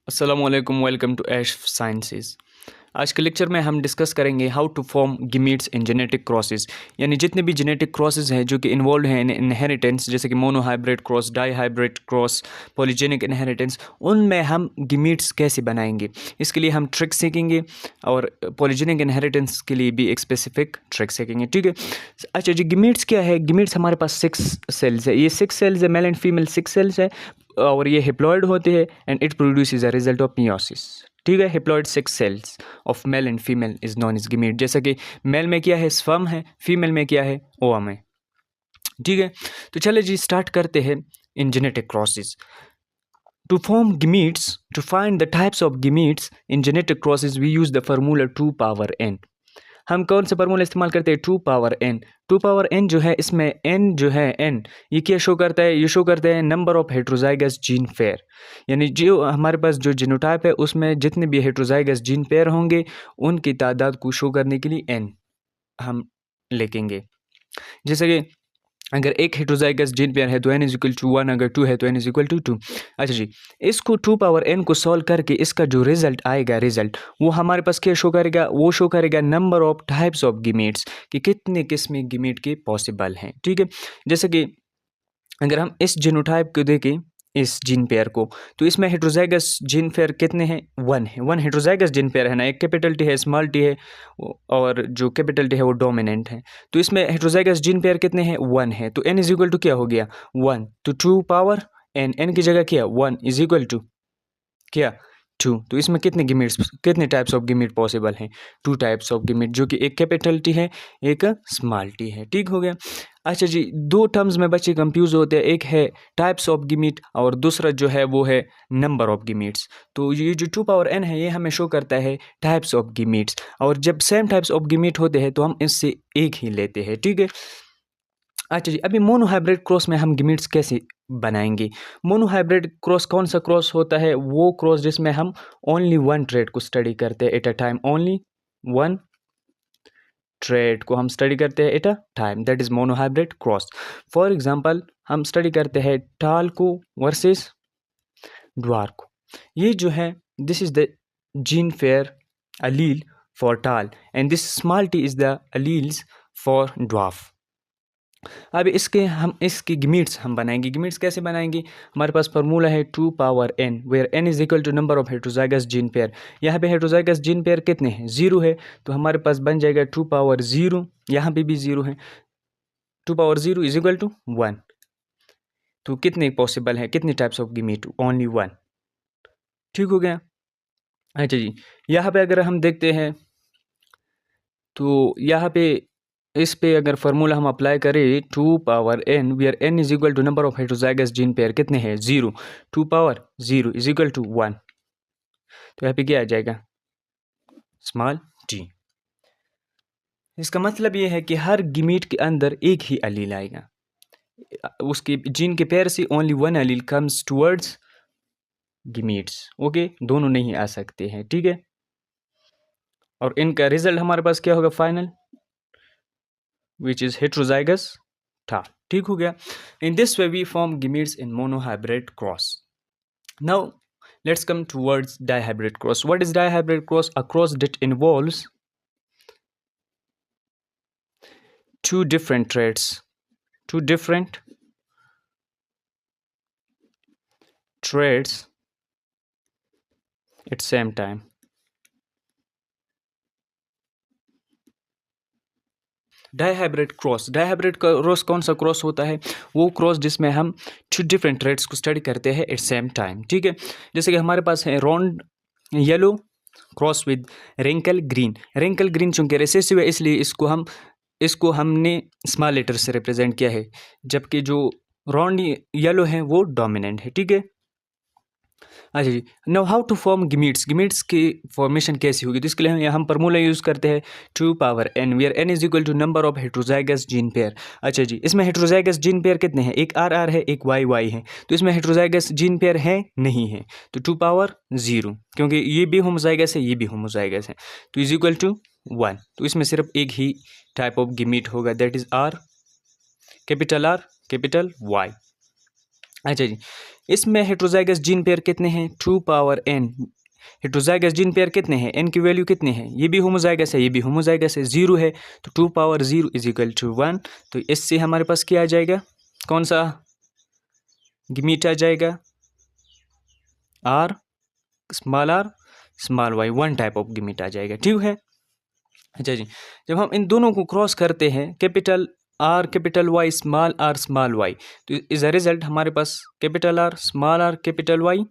अस्सलामुअलैकुम, welcome to ash sciences. आज के लेक्चर में हम डिस्कस करेंगे how to form gametes in genetic crosses, यानी जितने भी जेनेटिक क्रॉसेस हैं जो कि इन्वॉल्व हैं इन इनहेरिटेंस, जैसे कि monohybrid cross, dihybrid cross, polygenic inheritance, उनमें हम गिमीट्स कैसे बनाएंगे, इसके लिए हम ट्रिक सीखेंगे और पॉलीजेनिक इनहेरिटेंस के लिए भी एक स्पेसिफिक ट्रिक सीखेंगे। ठीक है। अच्छा जी, गिमीट्स क्या है? गिमीट्स हमारे पास 6 सेल्स है। ये 6 सेल्स है, मेल एंड फीमेल 6 सेल्स है और ये हिप्लॉइड होते हैं and it produces a result of meiosis. ठीक है। Haploid 6 cells of male and female is known as gamete. जैसा कि मेल में क्या है? स्पर्म है, फीमेल में क्या है? ओवम है। ठीक है। तो चले जी स्टार्ट करते हैं इन genetic crosses. To form gametes, to find the types of gametes in genetic crosses, we use the formula 2 power n। हम कौन सा फार्मूला इस्तेमाल करते हैं? 2 पावर n। 2 पावर n जो है, इसमें n जो है n, ये क्या शो करता है? ये शो करता है number of heterozygous gene pair, यानी जो हमारे पास जो जीनोटाइप है उसमें जितने भी हेट्रोजाइगस जीन पेयर होंगे उनकी तादाद को शो करने के लिए n हम लिखेंगे। जैसे कि अगर एक हेट्रोजाइगस जीन पेयर है तो n इज इक्वल टू 1, अगर 2 है तो n इज इक्वल टू 2। अच्छा जी, इसको 2 पावर n को सॉल्व करके इसका जो रिजल्ट आएगा, रिजल्ट वो हमारे पास क्या शो करेगा? वो शो करेगा नंबर ऑफ टाइप्स ऑफ गिमेट्स, कि कितने किस्म गिमेट के पॉसिबल हैं। ठीक है। जैसे कि अगर हम इस जीनोटाइप को देखें, इस जीन पेयर को, तो इसमें हेट्रोजाइगस जीन पेयर कितने हैं? 1 है। 1 हेट्रोजाइगस जीन पेयर है ना, एक कैपिटल टी है, स्मॉल टी है, और जो कैपिटल टी है वो डोमिनेंट है। तो इसमें हेट्रोजाइगस जीन पेयर कितने हैं? 1 है। तो n इज इक्वल टू क्या हो गया? 1। तो 2 पावर n की जगह क्या? 1 इज इक्वल टू क्या? 2। तो इसमें कितने गिमिट्स, कितने टाइप्स ऑफ गिमिट पॉसिबल हैं? 2 टाइप्स ऑफ गिमिट, जो कि एक कैपिटल टी है, एक स्मॉल टी है। ठीक हो गया। अच्छा जी, 2 टर्म्स में बच्चे कंफ्यूज होते हैं, एक है टाइप्स ऑफ गिमिट और दूसरा जो है वो है नंबर ऑफ गिमिट्स। तो ये जो 2 पावर n है ये हमें शो करता है टाइप्स ऑफ गिमिट्स, और जब सेम टाइप्स ऑफ गिमिट होते हैं तो हम इससे एक ही लेते हैं। ठीक है। अच्छा जी, अभी मोनोहाइब्रिड क्रॉस में हम गिमिट्स कैसे बनाएंगे? मोनोहाइब्रिड क्रॉस कौन सा क्रॉस होता है? वो क्रॉस जिसमें हम ओनली वन ट्रेड को स्टडी करते हैं at a time, only one trade को हम स्टडी करते हैं at a time, that is monohybrid cross. For example हम स्टडी करते हैं टाल को वर्सेस ड्वार को। ये जो है, this is the gene pair allele for tall and this small t is the alleles for dwarf. अब इसकी गिमिट्स हम बनाएंगे। गिमिट्स कैसे बनाएंगे? हमारे पास फार्मूला है 2 power n, where n is equal to number of heterozygous gene pair. यहाँ पे हेट्रोजाइगस जीन पेयर कितने हैं? 0 है। तो हमारे पास बन जाएगा 2 पावर 0, यहाँ पे भी 0 है। 2 पावर 0 इज इक्वल टू 1। तो कितने पॉसिबल हैं, कितने टाइप्स ऑफ गिमिट? ओनली 1। ठीक हो गया। अच्छा जी, यहाँ पे अगर हम देखते हैं तो यहाँ पे इस पे अगर फार्मूला हम अप्लाई करें 2 power n, where n is equal to number of heterozygous gene pair कितने हैं? 0। 2 पावर 0 इज इक्वल टू 1। तो यहाँ पे क्या आ जाएगा? Small t। इसका मतलब ये है कि हर गिमीट के अंदर एक ही अलील आएगा, उसके जीन के पेयर से only one allele comes towards gametes. Okay, दोनों नहीं आ सकते हैं। ठीक है। और इनका रिजल्ट हमारे पास क्या होगा फाइनल? विच इज हेट्रोजाइगस था। ठीक हो गया। In this way we form gametes in monohybrid cross. Now let's come towards dihybrid cross. What is dihybrid cross? A cross that involves two different traits at same time. Dihybrid cross कौन सा cross होता है? वो cross जिसमें हम 2 different trades को study करते हैं एट सेम टाइम। ठीक है। जैसे कि हमारे पास है round yellow cross with wrinkle green. Wrinkle green चूंकि रिसेसिव है इसलिए इसको हमने स्मॉल लेटर से रिप्रेजेंट किया है, जबकि जो रॉन्ड येलो है वो डोमिनेंट है। ठीक है। अच्छा जी, नाउ हाउ टू फॉर्म गिमिट्स की फॉर्मेशन कैसी होगी? तो इसके लिए हम फार्मूला यूज़ करते हैं 2 power n, where n is equal to number of heterozygous gene pair. अच्छा जी, इसमें हेट्रोजाइगस जीन पेयर कितने हैं? एक RR है, एक YY है। तो इसमें हेट्रोजाइगस जीन पेयर है नहीं है, तो 2 पावर 0, क्योंकि ये भी होमोजाइगस है, ये भी होमोजाइगस है, तो इज इक्वल टू 1। तो इसमें सिर्फ एक ही टाइप ऑफ गिमिट होगा, that is R, capital Y। अच्छा जी, इसमें हेट्रोजाइगस जीन पेयर कितने हैं? 2 power n। Heterozygous gene pair कितने हैं? n की वैल्यू कितने हैं? ये भी होमोजाइगस है, ये भी होमोजाइगस है, 0 है, तो 2 पावर 0 इज इक्वल टू 1। तो इससे हमारे पास क्या आ जाएगा? कौन सा गिमीट आ जाएगा? R small y, one type of gamete आ जाएगा, ठीक है। अच्छा जी, जब हम इन दोनों को क्रॉस करते हैं, कैपिटल आर स्मॉल वाई, तो इज अ रिजल्ट हमारे पास capital R capital Y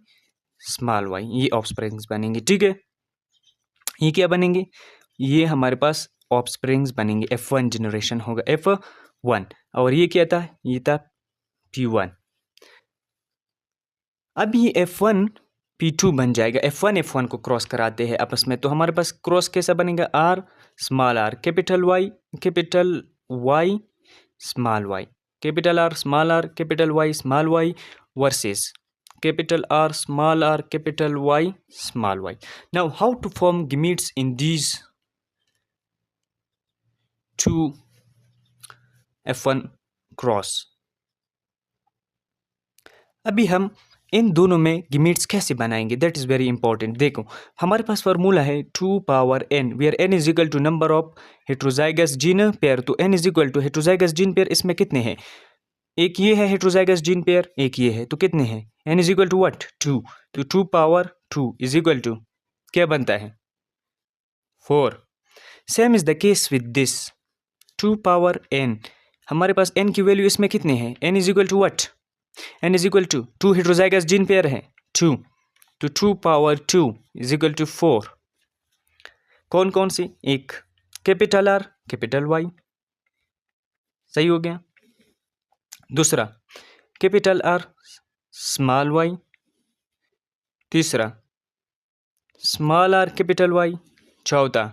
small y, ये ऑफस्प्रिंग्स बनेंगे, ठीक है। ये क्या बनेंगे? ये हमारे पास ऑफस्प्रिंग्स बनेंगे, F1 जनरेशन होगा, F1। और ये क्या था? ये था P1। अब ये F1 P2 बन जाएगा। F1 को क्रॉस कराते हैं आपस में, तो हमारे पास क्रॉस कैसा बनेगा? R capital Y small y, capital R capital Y versus capital R capital Y small y. Now how to form gametes in these two F1 cross? अभी हम इन दोनों में गिमिट्स कैसे बनाएंगे, दैट इज़ वेरी इंपॉर्टेंट। देखो, हमारे पास फार्मूला है 2 power n, where n is equal to number of heterozygous gene pair. तो n is equal to heterozygous gene pair, इसमें कितने हैं? एक ये है हेट्रोजाइगस जीन पेयर, एक ये है, तो कितने हैं? n is equal to what? 2। तो 2 पावर 2 इज इक्वल टू क्या बनता है? 4। Same is the case with this 2 power n। हमारे पास n की वैल्यू इसमें कितने हैं? n is equal to what? n is equal to 2 heterozygous gene pair है 2, तो 2 पावर 2 इज इक्वल टू 4। कौन कौन सी? एक कैपिटल आर कैपिटल वाई, सही हो गया। दूसरा कैपिटल आर स्मॉल वाई, तीसरा स्मॉल आर कैपिटल वाई, चौथा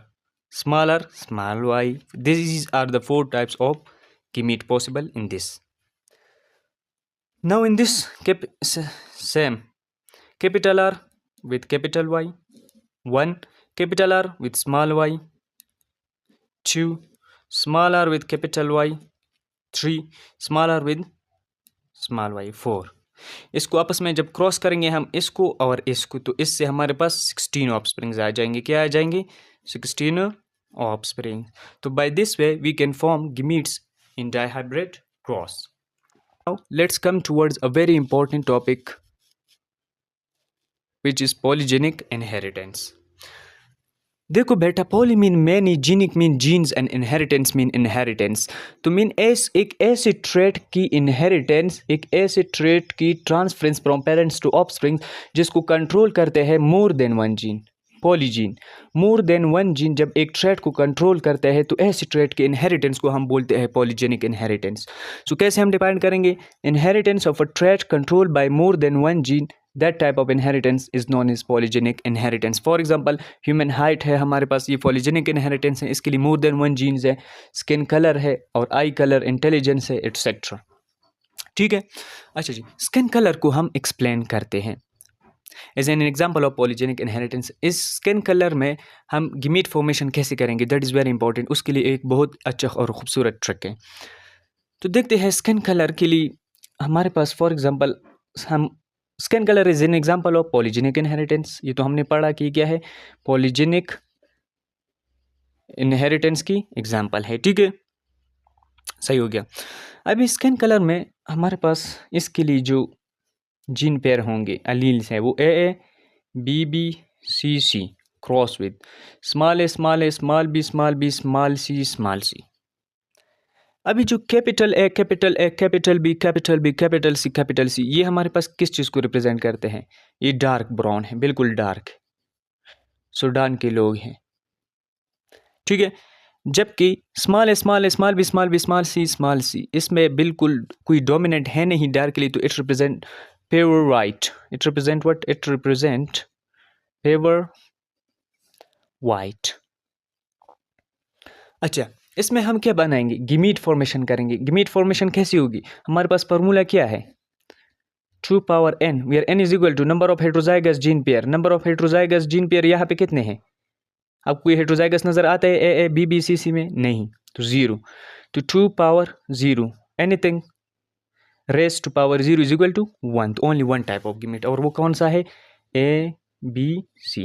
small r small y. This are the 4 types of gamete possible in this. Now in this same capital R with capital Y, 1 capital R with small y, 2 small r with capital Y, 3 small r with small y, 4। इसको आपस में जब cross करेंगे हम इसको और इसको, तो इससे हमारे पास 16 ऑफस्प्रिंग्स आ जाएंगे। क्या आ जाएंगे? 16 ऑफस्प्रिंग। तो by this way we can form gametes in dihybrid cross. Now let's come towards a very important topic, which is polygenic inheritance. देखो बेटा, poly mean many, genic mean genes and inheritance mean inheritance. तो mean एक ऐसे trait की inheritance, एक ऐसे trait की transference from parents to offspring जिसको कंट्रोल करते हैं more than one gene, polygene. More than one gene जब एक ट्रेट को कंट्रोल करता है, तो ऐसे ट्रेट के इनहेरिटेंस को हम बोलते हैं पॉलीजेनिक इनहेरिटेंस। सो कैसे हम डिफाइन करेंगे? Inheritance of a trait control by more than one gene, that type of inheritance is known as polygenic inheritance. For example, human height है हमारे पास, ये polygenic inheritance है, इसके लिए more than one genes है, skin color है और eye color, intelligence है, etc. ठीक है। अच्छा जी, skin color को हम explain करते हैं as an example of polygenic inheritance। इस skin color में हम गीमीट formation कैसे करेंगे, that is very important। उसके लिए एक बहुत अच्छा और खूबसूरत ट्रिक है। तो देखते हैं skin color के लिए हमारे पास for example हम skin colour is an example of polygenic inheritance. ये तो हमने पढ़ा कि क्या है, पॉलीजेनिक इनहेरिटेंस की एग्जाम्पल है, ठीक है, सही हो गया। अभी स्किन कलर में हमारे पास इसके लिए जो जीन पेयर होंगे, अलील्स हैं, वो A B C cross with small A small B small C. अभी जो capital A capital B C, ये हमारे पास किस चीज़ को रिप्रेजेंट करते हैं? ये डार्क ब्राउन है, बिल्कुल डार्क, सूडान के लोग हैं, ठीक है। जबकि स्मॉल ए स्मॉल सी इसमें बिल्कुल कोई डोमिनेंट है नहीं डार्कली, तो it represent pure white. It represent what? It represent pure white. अच्छा, इसमें हम क्या बनाएंगे? गिमीट फॉर्मेशन करेंगे। गिमीट फॉर्मेशन कैसी होगी? हमारे पास फॉर्मूला क्या है? 2 power n, where n is equal to number of heterozygous gene pair. Number of heterozygous gene pair यहाँ पे कितने हैं? आपको ये हेट्रोजाइगस नजर आता है ए बी सी में? नहीं, तो 0। तो 2 power 0, anything raise to power 0 is equal to 1, तो only one type of gamete, और वो कौन सा है? A B C.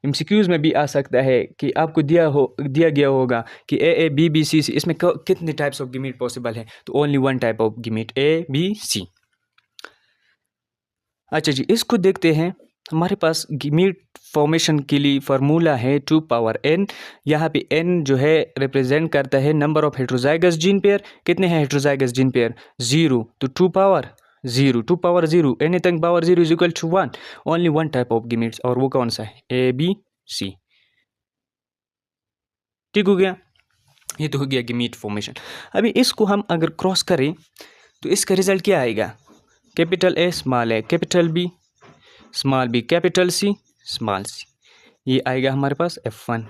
एमसीक्यूज में भी आ सकता है कि आपको दिया गया होगा कि ए बी बी सी सी, इसमें कितने टाइप्स ऑफ गिमिट पॉसिबल है? तो only one type of gamete, A B C. अच्छा जी, इसको देखते हैं। हमारे पास गिमिट फॉर्मेशन के लिए फार्मूला है 2 पावर n। यहाँ पे n जो है रिप्रेजेंट करता है number of heterozygous gene pair. कितने हैं हेट्रोजाइगस जीन पेयर? 0, तो 2 power 0, 2 power 0, anything power 0 is equal to 1। Only one type of gametes, और वो कौन सा है? A B C. ठीक हो गया? ये तो हो गया गिमिट फॉर्मेशन। अभी इसको हम अगर क्रॉस करें तो इसका रिजल्ट क्या आएगा? Capital A small A, capital B small B, capital C small C. ये आएगा हमारे पास F1।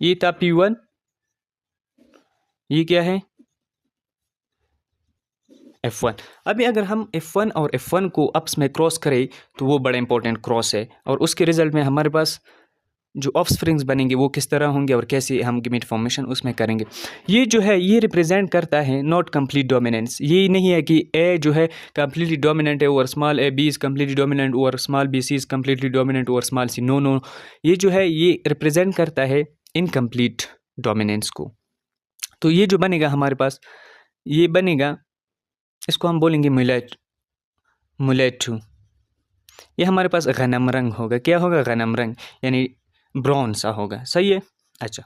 ये था P1, ये क्या है? F1। अभी अगर हम F1 और F1 को अप्स में क्रॉस करें तो वो बड़ा इंपॉर्टेंट क्रॉस है, और उसके रिजल्ट में हमारे पास जो ऑफस्प्रिंग्स बनेंगे वो किस तरह होंगे और कैसे हम गिमिट फॉर्मेशन उसमें करेंगे। ये जो है ये रिप्रेजेंट करता है नॉट कंप्लीट डोमिनेंस। ये नहीं है कि ए जो है कंप्लीटली डोमिनेंट है over small A, B is completely dominant over small B, C is completely dominant over small C. No no, ये जो है ये रिप्रेजेंट करता है इनकम्प्लीट डोमिनेंस को। तो ये जो बनेगा हमारे पास, ये बनेगा, इसको हम बोलेंगे मुलेटू। ये हमारे पास गनम रंग होगा। क्या होगा? गनम रंग, यानी ब्राउन सा होगा। सही है? अच्छा,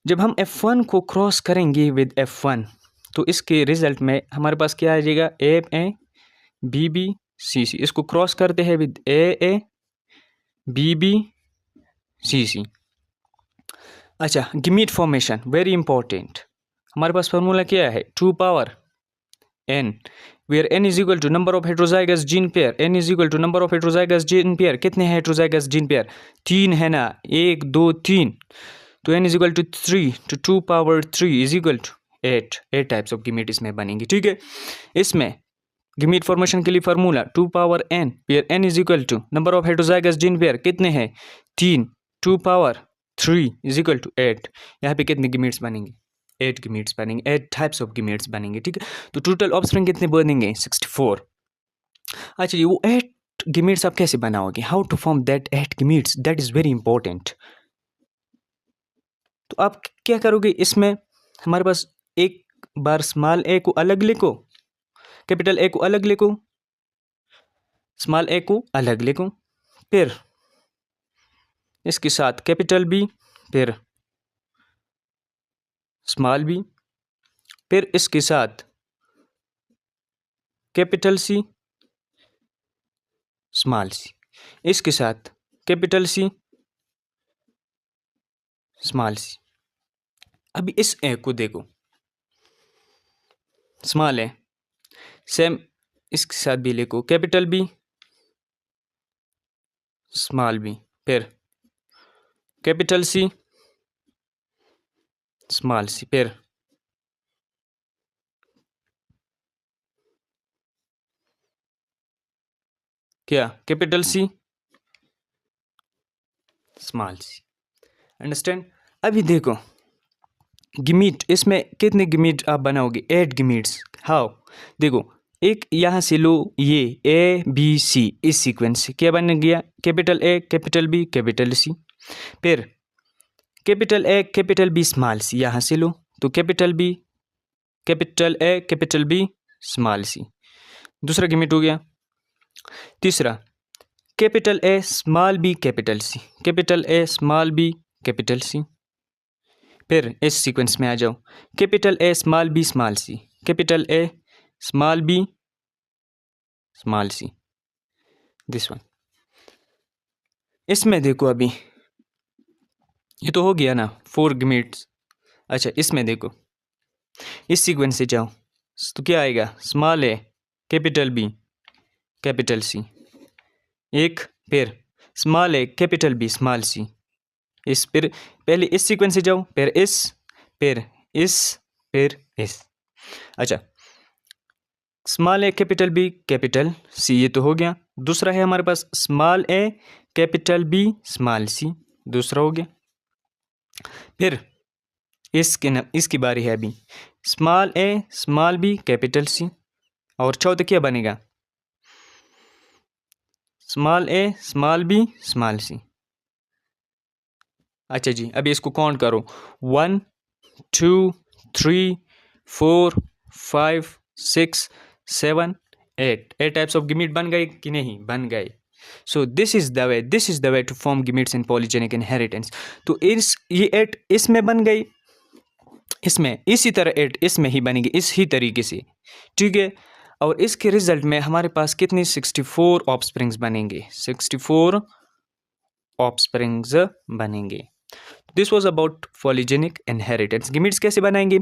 जब हम F1 को क्रॉस करेंगे विद F1 तो इसके रिजल्ट में हमारे पास क्या आ जाएगा? A B B C C. इसको क्रॉस करते हैं with A B B C C. अच्छा, गिमिट फॉर्मेशन वेरी इंपॉर्टेंट। हमारे पास फॉर्मूला क्या है? 2 power n, where n is equal to number of heterozygous gene pair, n is equal to number of heterozygous gene pair। कितने हैं heterozygous gene pair? 3 है ना, 1 2 3, तो n is equal to 3, तो 2 पावर 3 is equal to 8 types of gamete इसमें बनेंगी। ठीक है? इसमें गिमिट फॉर्मेशन के लिए formula 2 power n, where n is equal to number of heterozygous gene pair कितने हैं? 3, 2 पावर 3 is equal to 8। यहाँ पे कितने गिमिट्स बनेंगे? 8 गिमिट्स बनेंगे, 8 टाइप्स ऑफ गिमिट्स बनेंगे। ठीक है? तो टोटल ऑफस्प्रिंग कितने बनेंगे? 64। अच्छा, ये वो 8 गिमिट्स आप कैसे बनाओगे? How to form that 8 gametes, that is very important. तो आप क्या करोगे? इसमें हमारे पास एक बार स्मॉल ए को अलग लिखो, कैपिटल ए को अलग लिखो, स्मॉल ए को अलग लिखो, फिर इसके साथ कैपिटल बी, फिर स्मॉल बी, फिर इसके साथ कैपिटल सी स्मॉल सी, इसके साथ कैपिटल सी स्मॉल सी। अभी इस ए को देखो, स्मॉल है, सेम इसके साथ भी लिखो, कैपिटल बी स्मॉल बी, फिर कैपिटल सी स्मॉल सी, फिर क्या? कैपिटल सी स्मॉल सी। अंडरस्टैंड? अभी देखो गिमिट, इसमें कितने गिमिट आप बनाओगे? 8 गिमिट्स। हाउ? देखो, एक यहाँ से लो, ये ए बी सी, इस सीक्वेंस से क्या बन गया? Capital A, capital B, capital C, फिर capital A, capital B, small C, यहाँ से लो, तो capital B, capital A, capital B, small C. दूसरा गिमिट हो गया। तीसरा, capital A, small B, capital C, capital A, small B, capital C, फिर इस सीक्वेंस में आ जाओ, capital A, small B, small C, capital A, small B, small C, this one. इसमें देखो, अभी ये तो हो गया ना 4 गिमिट्स। अच्छा, इसमें देखो, इस सीक्वेंस से जाओ तो क्या आएगा? Small A, capital B, capital सी, एक, फिर small A, capital B, small सी, इस, फिर पहले इस सीक्वेंस से जाओ, फिर इस, फिर इस, फिर इस। अच्छा, small A, capital B, capital सी, ये तो हो गया। दूसरा है हमारे पास small A, capital B, small C, दूसरा हो गया। फिर इसकी बारी है अभी। Small A small B capital सी, और चौथा क्या बनेगा? Small A small B small सी। अच्छा जी, अभी इसको काउंट करो। 1 2 3 4 5 6 7 8 टाइप्स ऑफ गिमिट बन गए कि नहीं? बन गए। So this is the way to form gametes in polygenic inheritance. तो ये 8 इसमें बन गई, इसमें इसी तरह 8 इसमें ही बनेगी, इस ही तरीके से, ठीक है। और इसके रिजल्ट में हमारे पास कितने 64 ऑफस्प्रिंग्स बनेंगे, 64 ऑफस्प्रिंग्स बनेंगे। This was about polygenic inheritance. Gametes कैसे बनाएंगे?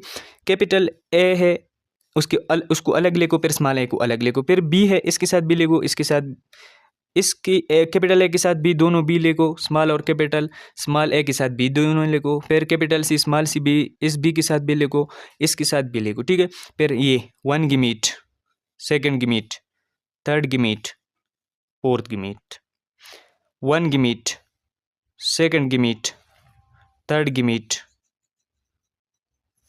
कैपिटल ए है, उसको अलग लेको, फिर स्मॉल ए को अलग लेको, फिर बी है, इसके साथ बी लेको, इसके साथ इसकी कैपिटल ए के साथ बी, दोनों बी लेको, स्मॉल और कैपिटल, स्मॉल ए के साथ बी दोनों लेको, फिर capital C small C B, इस बी के साथ बी लेको, इसके साथ बी लेको, ठीक है। फिर ये 1 gamete, second gamete, third gamete, fourth gamete, 1 gamete, second gamete, third gamete,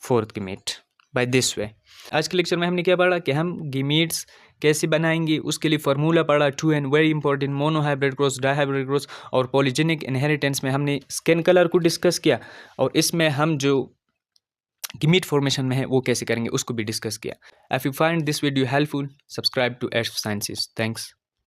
fourth gamete, by this way. आज के लेक्चर में हमने क्या पढ़ा कि हम गिमिट्स कैसे बनाएंगे, उसके लिए फार्मूला पढ़ा, 2n very important, mono hybrid cross, di hybrid cross, और पॉलीजेनिक इनहेरिटेंस में हमने स्किन कलर को डिस्कस किया, और इसमें हम जो गिमिट फॉर्मेशन में है वो कैसे करेंगे उसको भी डिस्कस किया। If you find this video helpful, subscribe to Ash sciences. Thanks.